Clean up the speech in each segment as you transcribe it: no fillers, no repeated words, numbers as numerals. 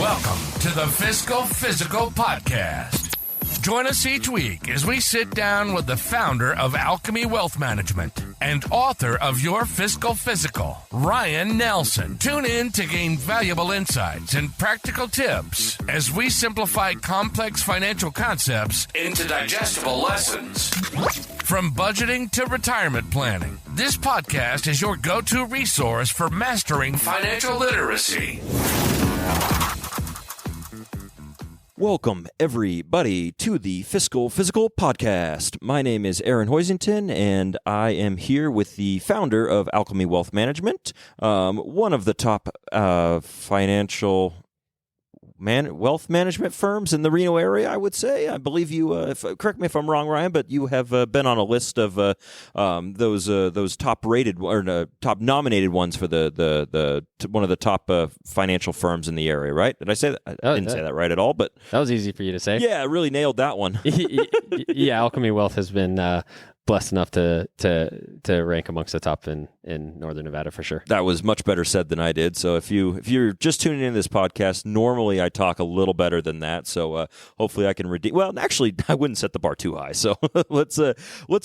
Welcome to the Fiscal Physical Podcast. Join us each week as we sit down with the founder of Alchemy Wealth Management and author of Your Fiscal Physical, Ryan Nelson. Tune in to gain valuable insights and practical tips as we simplify complex financial concepts into digestible lessons. From budgeting to retirement planning, this podcast is your go-to resource for mastering financial literacy. Welcome, everybody, to the Fiscal Physical Podcast. My name is Aaron Hoisington, and I am here with the founder of Alchemy Wealth Management, one of the top wealth management firms in the Reno area, I would say. I believe you, correct me if I'm wrong, Ryan, but you have been on a list of those top-rated or top nominated ones for the one of the top financial firms in the area, right? Did I say that? I didn't say that right at all, but that was easy for you to say. Yeah, I really nailed that one. Yeah, Alchemy Wealth has been blessed enough to rank amongst the top in Northern Nevada for sure. That was much better said than I did. So if you're just tuning into this podcast, normally I talk a little better than that. So hopefully I can redeem. Well, actually, I wouldn't set the bar too high. So let's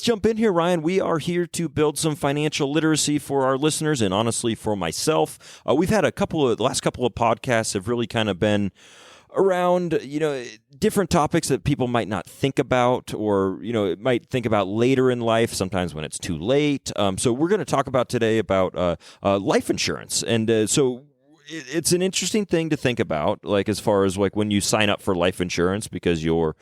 jump in here, Ryan. We are here to build some financial literacy for our listeners, and honestly for myself. We've had the last couple of podcasts have really kind of been around, different topics that people might not think about or, might think about later in life, sometimes when it's too late. So we're going to talk about today about life insurance. And so it's an interesting thing to think about, like as far as like when you sign up for life insurance, because you're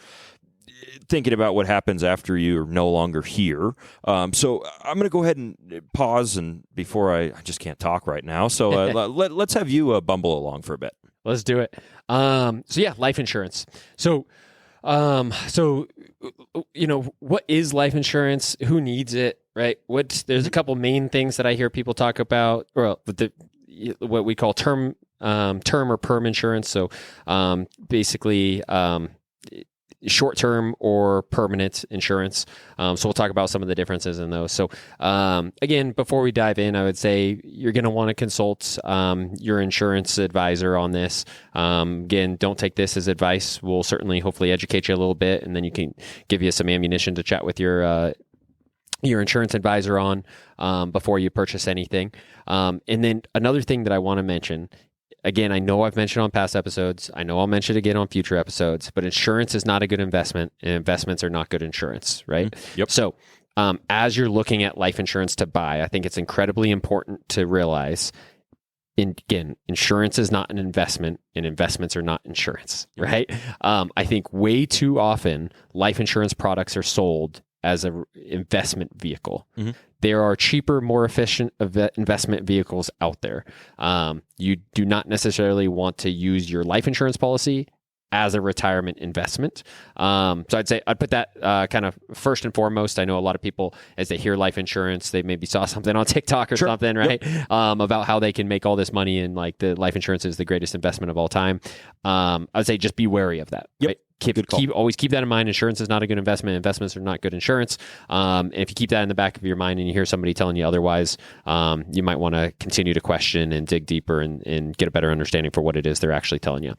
thinking about what happens after you're no longer here. So I'm going to go ahead and pause, and before I just can't talk right now. So let's have you bumble along for a bit. Let's do it. So yeah, life insurance. So what is life insurance? Who needs it? Right? There's a couple main things that I hear people talk about, or what we call term or perm insurance. So basically short-term or permanent insurance. So we'll talk about some of the differences in those. So again, before we dive in, I would say you're going to want to consult your insurance advisor on this. Again, don't take this as advice. We'll certainly hopefully educate you a little bit, and then you can give you some ammunition to chat with your insurance advisor on before you purchase anything. And then another thing that I want to mention, again, I know I've mentioned on past episodes, I know I'll mention it again on future episodes, but insurance is not a good investment, and investments are not good insurance, right? Mm-hmm. Yep. So as you're looking at life insurance to buy, I think it's incredibly important to realize, again, insurance is not an investment, and investments are not insurance, right? I think way too often life insurance products are sold as an investment vehicle. Mm-hmm. There are cheaper, more efficient investment vehicles out there. You do not necessarily want to use your life insurance policy as a retirement investment. So I'd say I'd put that kind of first and foremost. I know a lot of people, as they hear life insurance, they maybe saw something on TikTok or something, right? Yep. About how they can make all this money, and like the life insurance is the greatest investment of all time. I'd say just be wary of that. Yep. Right? Always keep that in mind. Insurance is not a good investment. Investments are not good insurance. And if you keep that in the back of your mind and you hear somebody telling you otherwise, you might want to continue to question and dig deeper and get a better understanding for what it is they're actually telling you.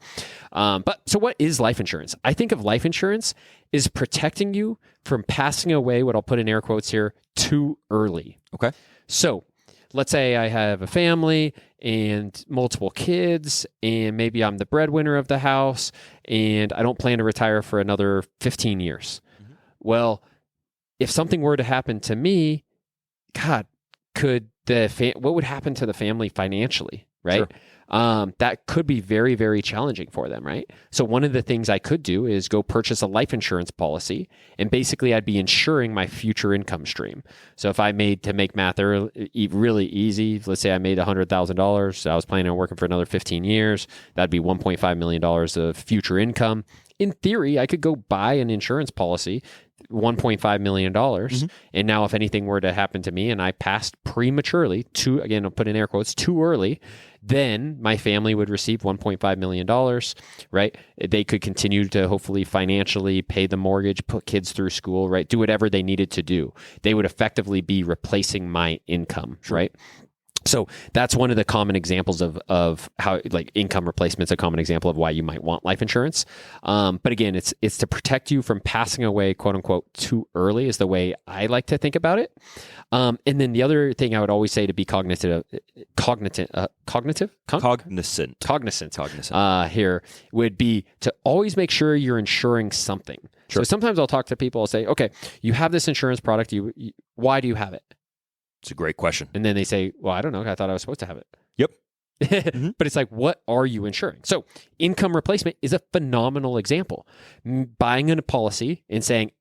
So what is life insurance? I think of life insurance is protecting you from passing away, what I'll put in air quotes here, too early. Okay. So let's say I have a family and multiple kids, and maybe I'm the breadwinner of the house, and I don't plan to retire for another 15 years. Mm-hmm. Well, if something were to happen to me, God, what would happen to the family financially, right? Sure. That could be very, very challenging for them, right? So one of the things I could do is go purchase a life insurance policy, and basically I'd be insuring my future income stream. So if I to make math really easy, let's say I made $100,000, I was planning on working for another 15 years, that'd be $1.5 million of future income. In theory, I could go buy an insurance policy, $1.5 million. Mm-hmm. And now if anything were to happen to me and I passed prematurely, I'll put in air quotes, too early, then my family would receive $1.5 million, right? They could continue to hopefully financially pay the mortgage, put kids through school, right? Do whatever they needed to do. They would effectively be replacing my income, right? So that's one of the common examples of how like income replacement's a common example of why you might want life insurance. But again, it's to protect you from passing away, quote unquote, too early is the way I like to think about it. And then the other thing I would always say to be cognizant here would be to always make sure you're insuring something. Sure. So sometimes I'll talk to people, I'll say, okay, you have this insurance product. Why do you have it? It's a great question. And then they say, well, I don't know. I thought I was supposed to have it. Yep. Mm-hmm. But it's like, what are you insuring? So income replacement is a phenomenal example. Buying a policy and saying,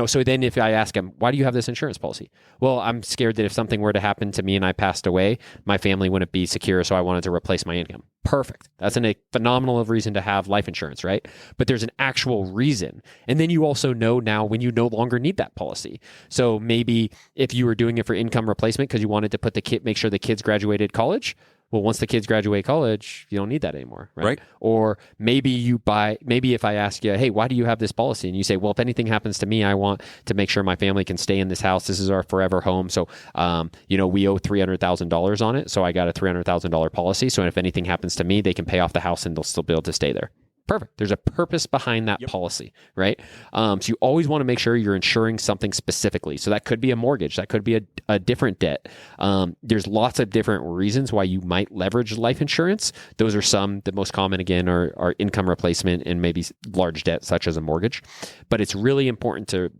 so then if I ask them, why do you have this insurance policy? Well, I'm scared that if something were to happen to me and I passed away, my family wouldn't be secure. So I wanted to replace my income. Perfect. That's a phenomenal reason to have life insurance, right? But there's an actual reason. And then you also know now when you no longer need that policy. So maybe if you were doing it for income replacement because you wanted to make sure the kids graduated college, well, once the kids graduate college, you don't need that anymore, right? Or maybe if I ask you, hey, why do you have this policy? And you say, well, if anything happens to me, I want to make sure my family can stay in this house. This is our forever home. So, we owe $300,000 on it. So I got a $300,000 policy. So if anything happens to me, they can pay off the house and they'll still be able to stay there. Perfect. There's a purpose behind that policy, right? So you always want to make sure you're insuring something specifically. So that could be a mortgage. That could be a different debt. There's lots of different reasons why you might leverage life insurance. Those are some. The most common, again, are income replacement and maybe large debt, such as a mortgage. But it's really important to,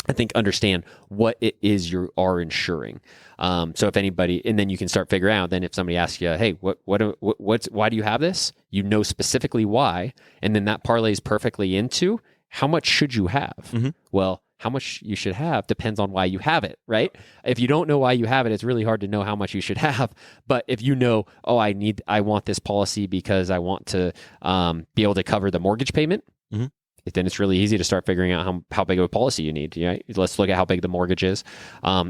I think, understand what it is you are insuring. So if anybody, and then you can start figuring out, then if somebody asks you, hey, why do you have this? You know specifically why. And then that parlays perfectly into how much should you have? Mm-hmm. Well, how much you should have depends on why you have it, right? If you don't know why you have it, it's really hard to know how much you should have. But if you know, I want this policy because I want to be able to cover the mortgage payment, mm-hmm. then it's really easy to start figuring out how big of a policy you need. Right? Let's look at how big the mortgage is.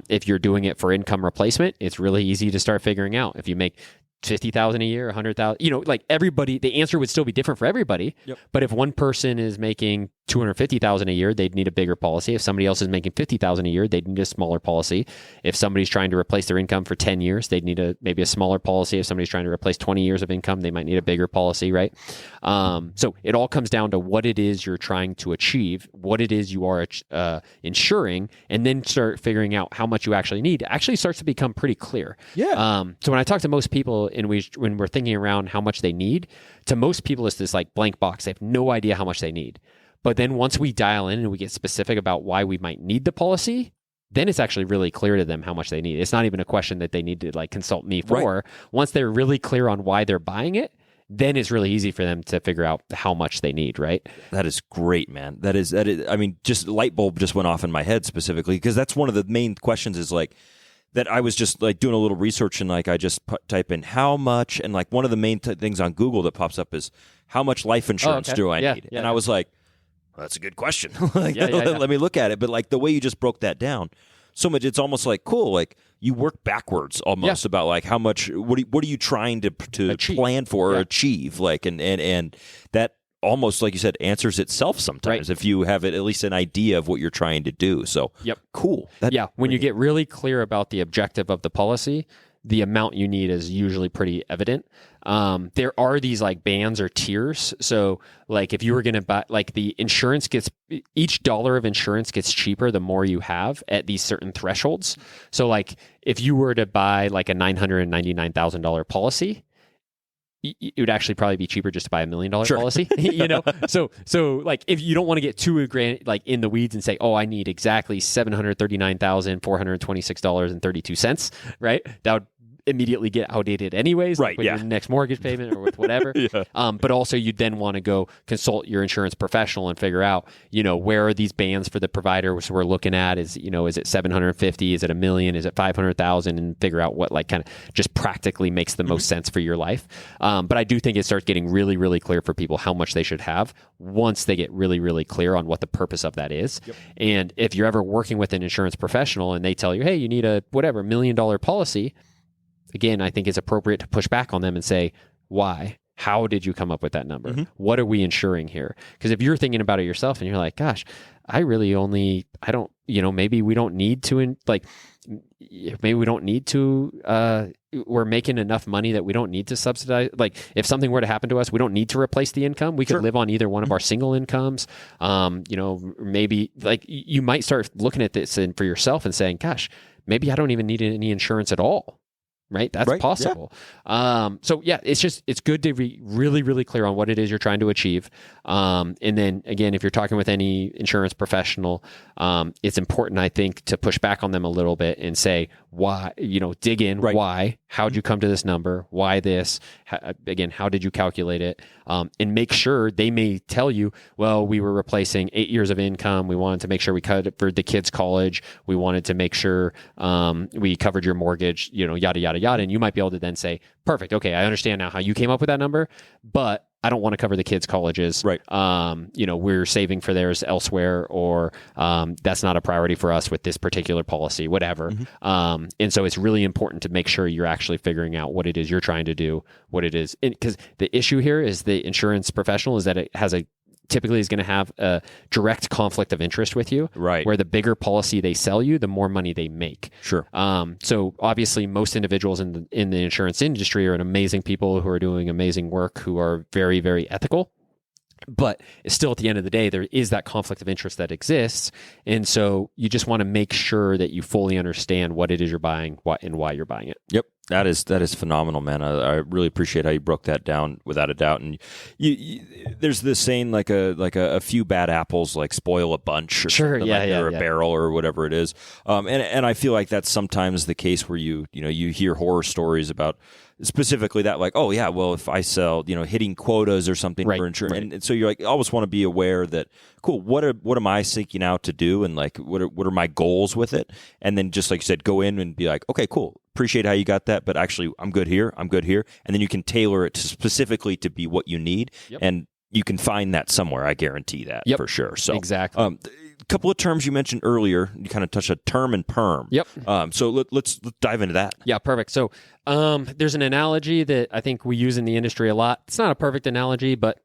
If you're doing it for income replacement, it's really easy to start figuring out. If you make $50,000 a year, $100,000, like everybody, the answer would still be different for everybody. Yep. But if one person is making $250,000 a year, they'd need a bigger policy. If somebody else is making $50,000 a year, they'd need a smaller policy. If somebody's trying to replace their income for 10 years, they'd need maybe a smaller policy. If somebody's trying to replace 20 years of income, they might need a bigger policy, right? So it all comes down to what it is you're trying to achieve, what it is you are insuring, and then start figuring out how much you actually need. It actually starts to become pretty clear. Yeah. So when I talk to most people and when we're thinking around how much they need, to most people it's this like blank box. They have no idea how much they need. But then once we dial in and we get specific about why we might need the policy, then it's actually really clear to them how much they need. It's not even a question that they need to like consult me for. Right. Once they're really clear on why they're buying it, then it's really easy for them to figure out how much they need, right? That is great, man. That is, I mean, just light bulb just went off in my head specifically because that's one of the main questions is like, that I was just like doing a little research and like I just type in how much and like one of the main things on Google that pops up is how much life insurance do I need? Yeah, and I was like, well, that's a good question. Let me look at it. But like the way you just broke that down so much, it's almost like cool. Like you work backwards almost about like how much, what are you trying to plan for or achieve? Like, and that almost like you said answers itself sometimes if you have at least an idea of what you're trying to do. So cool. When you get really clear about the objective of the policy, the amount you need is usually pretty evident. There are these like bands or tiers. So like if you were going to buy, like the insurance each dollar of insurance gets cheaper the more you have at these certain thresholds. So like if you were to buy like a $999,000 policy, it would actually probably be cheaper just to buy $1 million policy, So like if you don't want to get too like in the weeds and say, oh, I need exactly $739,426.32, right? That would immediately get outdated anyways, right? With your next mortgage payment or with whatever. But also you'd then want to go consult your insurance professional and figure out, where are these bands for the provider which we're looking at? Is it 750? Is it $1 million? Is it 500,000? And figure out what like kind of just practically makes the most sense for your life. But I do think it starts getting really, really clear for people how much they should have once they get really, really clear on what the purpose of that is. Yep. And if you're ever working with an insurance professional and they tell you, hey, you need a whatever $1 million policy, again, I think it's appropriate to push back on them and say, why? How did you come up with that number? Mm-hmm. What are we insuring here? Because if you're thinking about it yourself and you're like, gosh, maybe we don't need to, maybe we don't need to, we're making enough money that we don't need to subsidize. Like if something were to happen to us, we don't need to replace the income. We could live on either one of our single incomes. Maybe like you might start looking at this and for yourself and saying, gosh, maybe I don't even need any insurance at all. Right? That's possible. Yeah. It's good to be really, really clear on what it is you're trying to achieve. And then again, if you're talking with any insurance professional, it's important, I think, to push back on them a little bit and say, why, dig in, why, how'd you come to this number? Why this? How did you calculate it? And make sure they may tell you, well, we were replacing 8 years of income. We wanted to make sure we covered the kids' college. We wanted to make sure we covered your mortgage, yada, yada, yada. And you might be able to then say, perfect. Okay, I understand now how you came up with that number, but I don't want to cover the kids' colleges. Right. We're saving for theirs elsewhere, or that's not a priority for us with this particular policy, whatever. Mm-hmm. And so it's really important to make sure you're actually figuring out what it is you're trying to do, what it is. Because the issue here is the insurance professional is that it has typically is going to have a direct conflict of interest with you, right? Where the bigger policy they sell you, the more money they make. Sure. So obviously, most individuals in the insurance industry are amazing people who are doing amazing work, who are very, very ethical. But still, at the end of the day, there is that conflict of interest that exists, and so you just want to make sure that you fully understand what it is you're buying, and why you're buying it. Yep. That is phenomenal, man. I really appreciate how you broke that down without a doubt. And you there's this saying like a few bad apples like spoil a bunch, or something or a barrel or whatever it is. And I feel like that's sometimes the case where you hear horror stories about specifically that, like, oh yeah, well, if I sell, hitting quotas or something for insurance, and so you're like, you always want to be aware that, cool, what am I seeking out to do, and like what are my goals with it, and then just like you said, go in and be like, okay, cool. Appreciate how you got that, but actually I'm good here, and then you can tailor it specifically to be what you need, and you can find that somewhere. I guarantee that for sure. So exactly. A couple of terms you mentioned earlier, you kind of touched on term and perm. Yep. So let's dive into that. Yeah, perfect. So there's an analogy that I think we use in the industry a lot. It's not a perfect analogy, but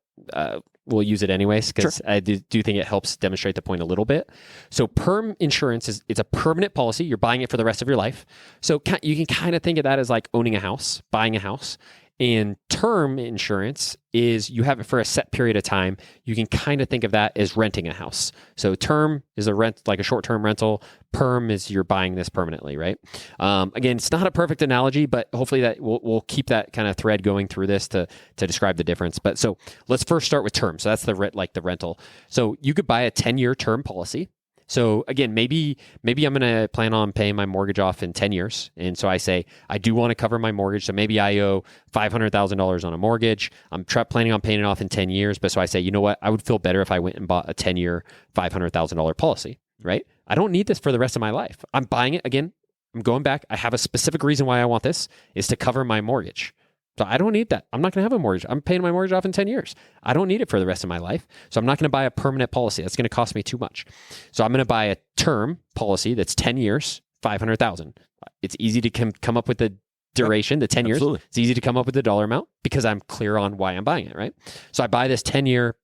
we'll use it anyways because I do think it helps demonstrate the point a little bit. So perm insurance it's a permanent policy. You're buying it for the rest of your life. So you can kind of think of that as like owning a house, buying a house. And term insurance is you have it for a set period of time. You can kind of think of that as renting a house. So term is a rent, like a short-term rental. Perm is you're buying this permanently, right? Again, it's not a perfect analogy, but hopefully that we'll keep that kind of thread going through this to describe the difference. But so let's first start with term. So that's the rental. So you could buy a 10-year term policy. So again, maybe I'm going to plan on paying my mortgage off in 10 years. And so I say, I do want to cover my mortgage. So maybe I owe $500,000 on a mortgage. I'm planning on paying it off in 10 years. But so I say, you know what? I would feel better if I went and bought a 10-year, $500,000 policy, right? I don't need this for the rest of my life. I'm buying it. Again, I'm going back. I have a specific reason why I want this is to cover my mortgage. So I don't need that. I'm not going to have a mortgage. I'm paying my mortgage off in 10 years. I don't need it for the rest of my life. So I'm not going to buy a permanent policy. That's going to cost me too much. So I'm going to buy a term policy that's 10 years, $500,000. It's easy to come up with the duration, the 10 years. It's easy to come up with the dollar amount because I'm clear on why I'm buying it, right? So I buy this 10-year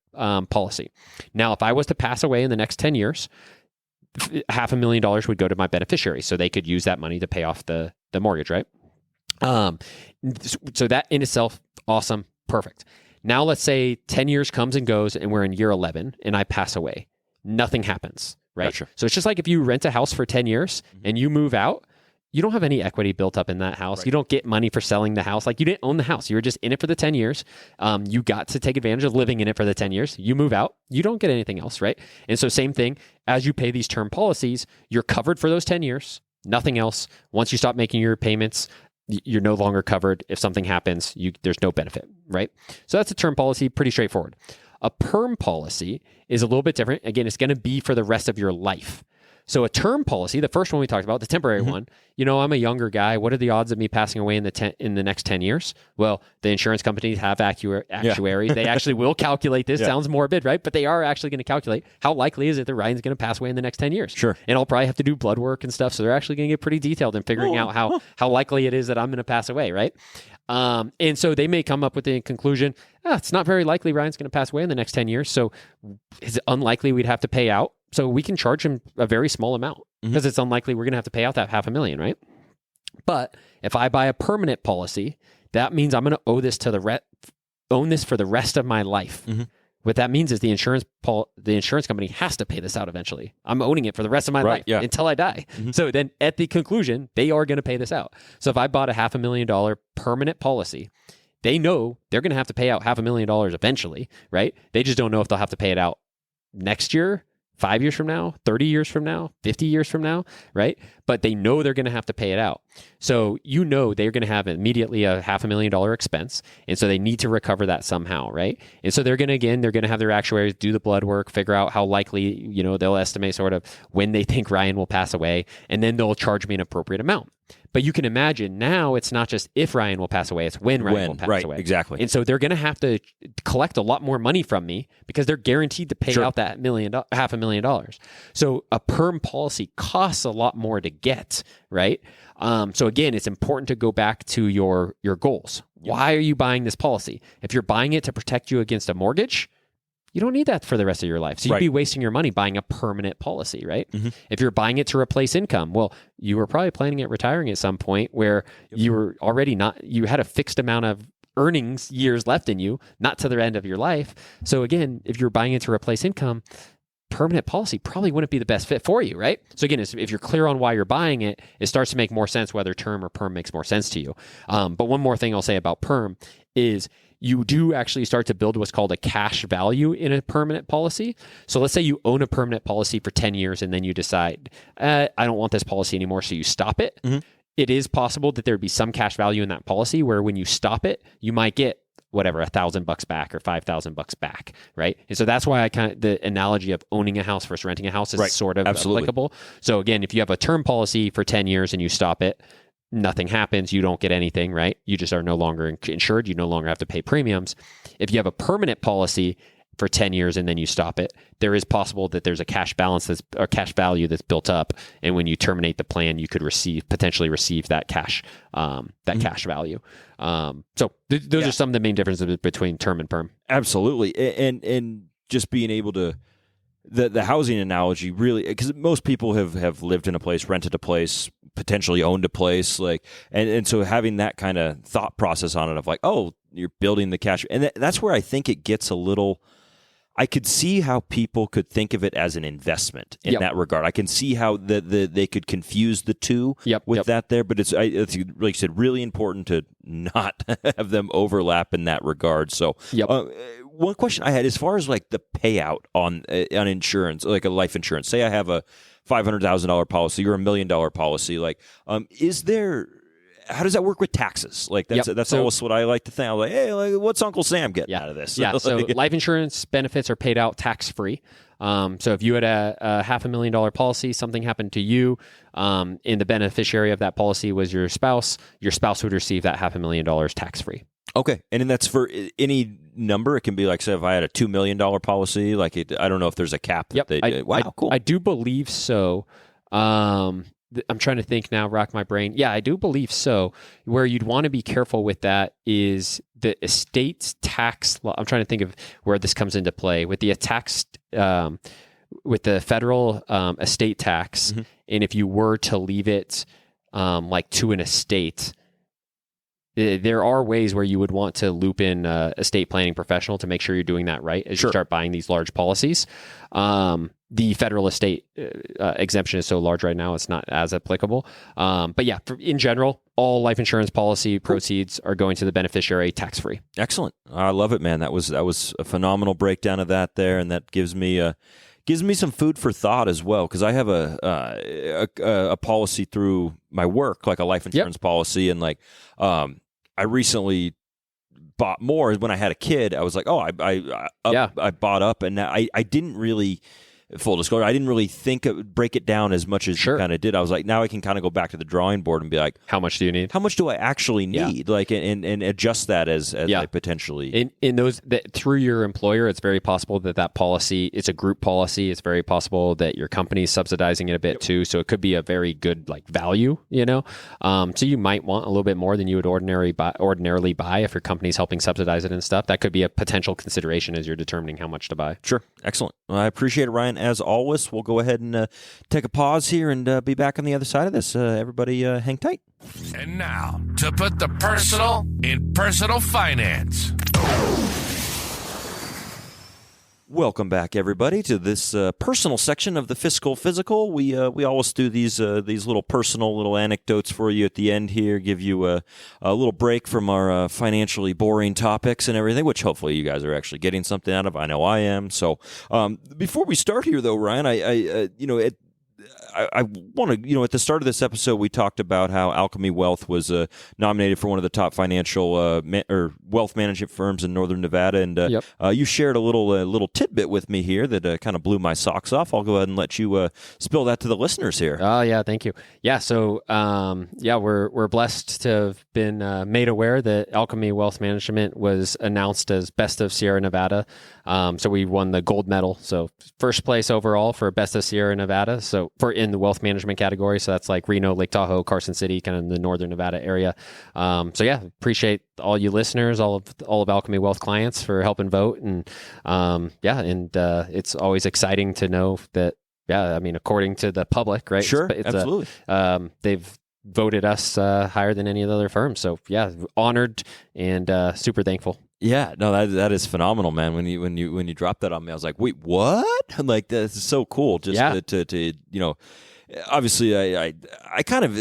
policy. Now, if I was to pass away in the next 10 years, $500,000 would go to my beneficiary. So they could use that money to pay off the mortgage, right? So that in itself, awesome, perfect. Now let's say 10 years comes and goes and we're in year 11 and I pass away. Nothing happens, right? Gotcha. So it's just like if you rent a house for 10 years and you move out, you don't have any equity built up in that house. Right. You don't get money for selling the house. Like you didn't own the house. You were just in it for the 10 years. You got to take advantage of living in it for the 10 years. You move out, you don't get anything else, right? And so same thing, as you pay these term policies, you're covered for those 10 years, nothing else. Once you stop making your payments, you're no longer covered. If something happens, there's no benefit, right? So that's a term policy, pretty straightforward. A perm policy is a little bit different. Again, it's going to be for the rest of your life. So a term policy, the first one we talked about, the temporary one, I'm a younger guy. What are the odds of me passing away in the next 10 years? Well, the insurance companies have actuaries. They actually will calculate this. Sounds morbid, right? But they are actually going to calculate how likely is it that Ryan's going to pass away in the next 10 years. Sure. And I'll probably have to do blood work and stuff. So they're actually going to get pretty detailed in figuring out how likely it is that I'm going to pass away, right? And so they may come up with the conclusion, it's not very likely Ryan's going to pass away in the next 10 years. So is it unlikely we'd have to pay out So we can charge him a very small amount because it's unlikely we're going to have to pay out that $500,000, right? But if I buy a permanent policy, that means I'm going to owe this to own this for the rest of my life. What that means is the insurance company has to pay this out eventually. I'm owning it for the rest of my life until I die. So then at the conclusion, they are going to pay this out. So if I bought a $500,000 permanent policy, they know they're going to have to pay out $500,000 eventually, right? They just don't know if they'll have to pay it out next year, 5 years from now, 30 years from now, 50 years from now, right? But they know they're going to have to pay it out. So they're going to have immediately a $500,000 expense. And so they need to recover that somehow, right? And so they're going to have their actuaries do the blood work, figure out how likely, they'll estimate sort of when they think Ryan will pass away, and then they'll charge me an appropriate amount. But you can imagine now it's not just if Ryan will pass away, it's when Ryan will pass away. Exactly. And so they're going to have to collect a lot more money from me because they're guaranteed to pay out that $500,000. So a perm policy costs a lot more to get, right? So again, it's important to go back to your goals. Why are you buying this policy? If you're buying it to protect you against a mortgage, you don't need that for the rest of your life. So you'd be wasting your money buying a permanent policy, right? If you're buying it to replace income, well, you were probably planning at retiring at some point where you were already you had a fixed amount of earnings years left in you, not to the end of your life. So again, if you're buying it to replace income, permanent policy probably wouldn't be the best fit for you, right? So again, if you're clear on why you're buying it, it starts to make more sense whether term or perm makes more sense to you. But one more thing I'll say about perm is you do actually start to build what's called a cash value in a permanent policy. So let's say you own a permanent policy for 10 years and then you decide, I don't want this policy anymore, so you stop it. It is possible that there'd be some cash value in that policy where when you stop it, you might get whatever, $1,000 back or $5,000 back, right? And so that's why the analogy of owning a house versus renting a house is sort of applicable. So again, if you have a term policy for 10 years and you stop it, nothing happens, you don't get anything, right? You just are no longer insured, you no longer have to pay premiums. If you have a permanent policy for 10 years and then you stop it, there is possible that there's a cash balance cash value that's built up, and when you terminate the plan, you could potentially receive that cash cash value. So those are some of the main differences between term and perm. Absolutely. And just being able to the housing analogy really, because most people have lived in a place, rented a place, potentially owned a place, and so having that kind of thought process on it of like, oh, you're building the cash, and that's where I think it gets a little. I could see how people could think of it as an investment in that regard. I can see how they could confuse the two with that there, but it's like you said, really important to not have them overlap in that regard. So one question I had, as far as like the payout on insurance, like a life insurance, say I have a $500,000 policy or $1 million policy, how does that work with taxes? Like that's always what I like to think. I'm like, hey, what's Uncle Sam getting out of this? Yeah. So life insurance benefits are paid out tax free. So if you had a $500,000 policy, something happened to you, and the beneficiary of that policy was your spouse would receive that $500,000 tax free. Okay, and then that's for any number. It can be like, say, if I had a $2 million policy, I don't know if there's a cap. Cool. I do believe so. I'm trying to think now, rack my brain. Yeah, I do believe so. Where you'd want to be careful with that is the estate tax law. I'm trying to think of where this comes into play with the with the federal estate tax. And if you were to leave it to an estate, there are ways where you would want to loop in estate planning professional to make sure you're doing that right as you start buying these large policies. The federal estate exemption is so large right now, it's not as applicable. But yeah, in general, all life insurance policy proceeds are going to the beneficiary tax-free. Excellent. I love it, man. That was a phenomenal breakdown of that there, and that gives me some food for thought as well, because I have a policy through my work, like a life insurance policy, and I recently bought more. When I had a kid, I was like, oh, I bought up, and I didn't really. Full disclosure, I didn't really break it down as much as you kind of did. I was like, now I can kind of go back to the drawing board and be like, how much do you need? How much do I actually need? And adjust that as I potentially. In those through your employer, it's very possible that policy, it's a group policy. It's very possible that your company is subsidizing it a bit too. So it could be a very good value, So you might want a little bit more than you would ordinarily buy if your company's helping subsidize it and stuff. That could be a potential consideration as you're determining how much to buy. Sure. Excellent. Well, I appreciate it, Ryan. Ryan, as always, we'll go ahead and take a pause here and be back on the other side of this. Everybody hang tight. And now, to put the personal in personal finance. Welcome back, everybody, to this personal section of the Fiscal Physical. We always do these little personal little anecdotes for you at the end here, give you a little break from our financially boring topics and everything, which hopefully you guys are actually getting something out of. I know I am. So before we start here, though, Ryan, I want to, at the start of this episode, we talked about how Alchemy Wealth was nominated for one of the top financial or wealth management firms in Northern Nevada, and you shared a little tidbit with me here that kind of blew my socks off. I'll go ahead and let you spill that to the listeners here. Oh yeah, thank you. Yeah, so we're blessed to have been made aware that Alchemy Wealth Management was announced as Best of Sierra Nevada. So we won the gold medal, so first place overall for Best of Sierra Nevada. So in the wealth management category, so that's like Reno, Lake Tahoe, Carson City, kind of in the Northern Nevada area. Appreciate all you listeners, all of Alchemy Wealth clients for helping vote, and it's always exciting to know that. Yeah, I mean, according to the public, right? Sure, absolutely. They've voted us higher than any of the other firms. So yeah, honored and super thankful. Yeah, no, that is phenomenal, man. When you dropped that on me, I was like, wait, what? Like, this is so cool. Just to obviously, I kind of,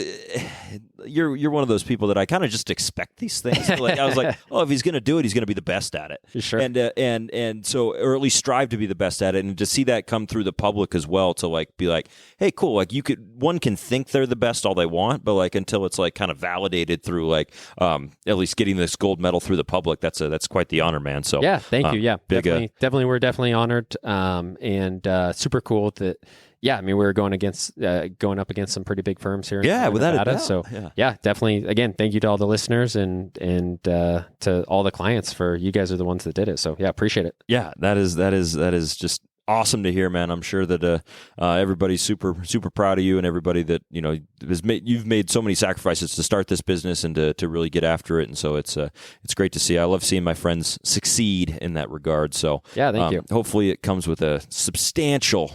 you're one of those people that I kind of just expect these things. Like, I was like, oh, if he's going to do it, he's going to be the best at it. Sure. And so, or at least strive to be the best at it, and to see that come through the public as well, to like be like, hey, cool. Like, one can think they're the best all they want, but like until it's like kind of validated through like at least getting this gold medal through the public, that's quite the honor, man. So yeah, thank you. Yeah, big, we're definitely honored, and super cool that. Yeah, I mean, we were going up against some pretty big firms here. Without Nevada, a doubt. So definitely. Again, thank you to all the listeners and to all the clients, for you guys are the ones that did it. So yeah, appreciate it. Yeah, that is just awesome to hear, man. I'm sure that everybody's super proud of you, and everybody that you've made so many sacrifices to start this business and to really get after it. And so it's great to see. I love seeing my friends succeed in that regard. So yeah, thank you. Hopefully, it comes with a substantial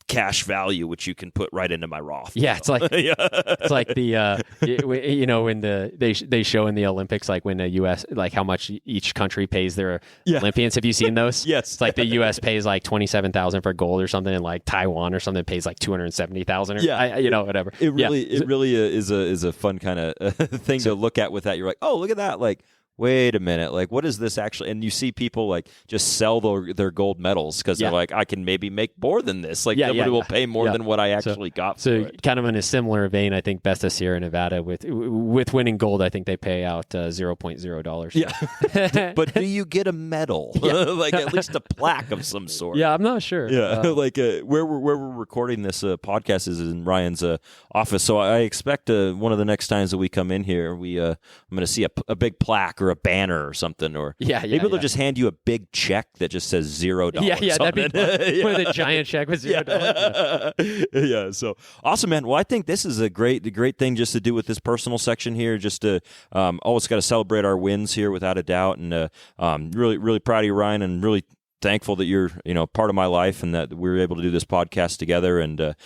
cash value, which you can put right into my Roth. Yeah, it's like it's like the when they show in the Olympics, like when the U.S. like how much each country pays their Olympians. Have you seen those? Yes. It's like the U.S. pays like $27,000 for gold or something, and like Taiwan or something pays like $270,000. Whatever. It really is a fun kind of thing to look at with that. You're like, oh, look at that, like. Wait a minute, like, what is this actually? And you see people like just sell their gold medals because they're like, I can maybe make more than this. Like, somebody will pay more than what I actually got. So kind of in a similar vein, I think Best of Sierra Nevada with winning gold, I think they pay out $0.0. Yeah, but do you get a medal? Like at least a plaque of some sort? Yeah, I'm not sure. Yeah, like where we're recording this podcast is in Ryan's office, so I expect one of the next times that we come in here, I'm going to see a big plaque or a banner or something, or maybe they'll just hand you a big check that just says $0. That'd be fun. With a giant check with $0. Yeah, so awesome, man. Well, I think this is a great thing just to do with this personal section here, just to always got to celebrate our wins here without a doubt, and really proud of you, Ryan, and really thankful that you're part of my life and that we were able to do this podcast together. And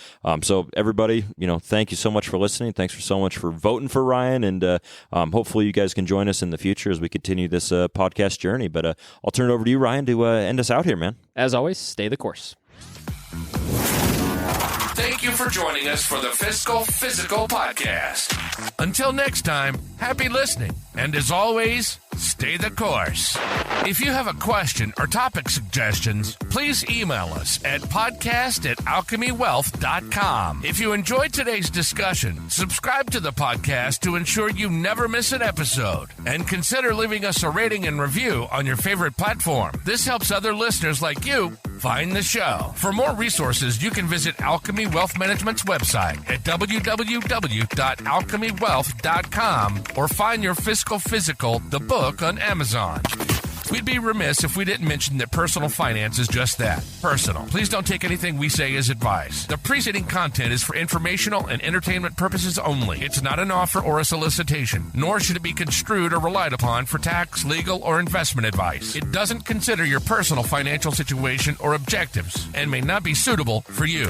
so everybody, thank you so much for listening. Thanks so much for voting for Ryan, and hopefully you guys can join us in the future as we continue this podcast journey. But I'll turn it over to you, Ryan, to end us out here, man. As always, stay the course. Thank you for joining us for the Fiscal Physical Podcast. Until next time, happy listening. And as always, stay the course. If you have a question or topic suggestions, please email us at podcast@alchemywealth.com. If you enjoyed today's discussion, subscribe to the podcast to ensure you never miss an episode. And consider leaving us a rating and review on your favorite platform. This helps other listeners like you find the show. For more resources, you can visit Alchemy Wealth Management's website at www.alchemywealth.com or find your Fiscal Physical, the book, on Amazon. We'd be remiss if we didn't mention that personal finance is just that, personal. Please don't take anything we say as advice. The preceding content is for informational and entertainment purposes only. It's not an offer or a solicitation, nor should it be construed or relied upon for tax, legal, or investment advice. It doesn't consider your personal financial situation or objectives and may not be suitable for you.